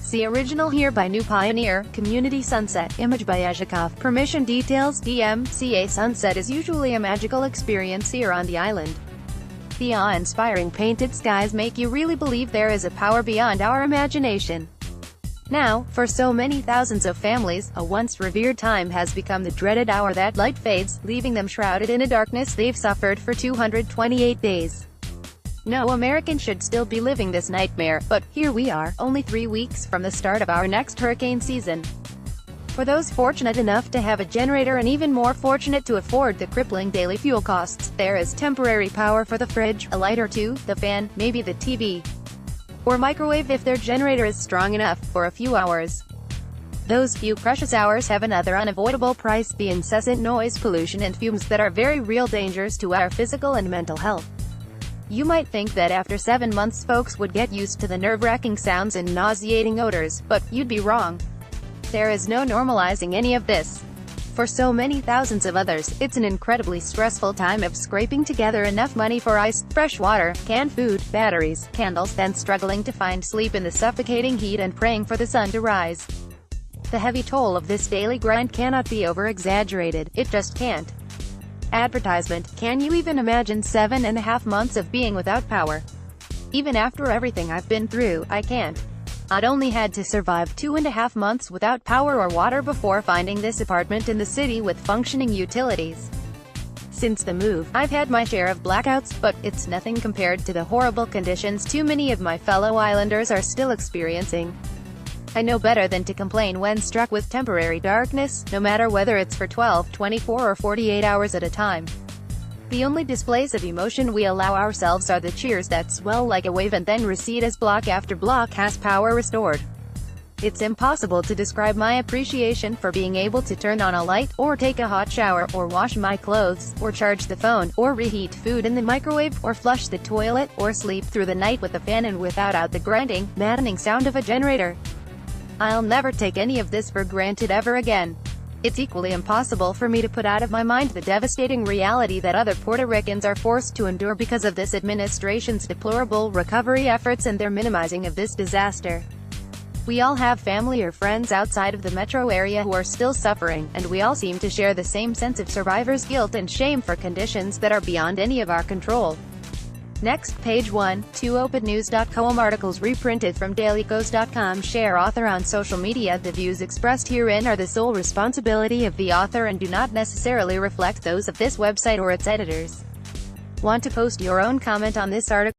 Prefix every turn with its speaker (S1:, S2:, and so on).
S1: See original here by New Pioneer, Community Sunset, image by ezhikoff. Permission Details DMCA Sunset is usually a magical experience here on the island. The awe-inspiring painted skies make you really believe there is a power beyond our imagination. Now, for so many thousands of families, a once revered time has become the dreaded hour that light fades, leaving them shrouded in a darkness they've suffered for 228 days. No American should still be living this nightmare, but here we are, only 3 weeks from the start of our next hurricane season. For those fortunate enough to have a generator and even more fortunate to afford the crippling daily fuel costs, there is temporary power for the fridge, a light or two, the fan, maybe the TV, or microwave if their generator is strong enough, for a few hours. Those few precious hours have another unavoidable price: the incessant noise pollution and fumes that are very real dangers to our physical and mental health. You might think that after 7 months folks would get used to the nerve-wracking sounds and nauseating odors, but you'd be wrong. There is no normalizing any of this. For so many thousands of others, it's an incredibly stressful time of scraping together enough money for ice, fresh water, canned food, batteries, candles, then struggling to find sleep in the suffocating heat and praying for the sun to rise. The heavy toll of this daily grind cannot be over-exaggerated, it just can't. Advertisement: can you even imagine 7.5 months of being without power? Even after everything I've been through, I can't. I'd only had to survive 2.5 months without power or water before finding this apartment in the city with functioning utilities. Since the move, I've had my share of blackouts, but it's nothing compared to the horrible conditions too many of my fellow islanders are still experiencing. I know better than to complain when struck with temporary darkness, no matter whether it's for 12, 24 or 48 hours at a time. The only displays of emotion we allow ourselves are the cheers that swell like a wave and then recede as block after block has power restored. It's impossible to describe my appreciation for being able to turn on a light, or take a hot shower, or wash my clothes, or charge the phone, or reheat food in the microwave, or flush the toilet, or sleep through the night with a fan and without the grinding, maddening sound of a generator. I'll never take any of this for granted ever again. It's equally impossible for me to put out of my mind the devastating reality that other Puerto Ricans are forced to endure because of this administration's deplorable recovery efforts and their minimizing of this disaster. We all have family or friends outside of the metro area who are still suffering, and we all seem to share the same sense of survivor's guilt and shame for conditions that are beyond any of our control. Next, page 1, 2 OpEdNews.com articles reprinted from dailycoast.com. Share author on social media. The views expressed herein are the sole responsibility of the author and do not necessarily reflect those of this website or its editors. Want to post your own comment on this article?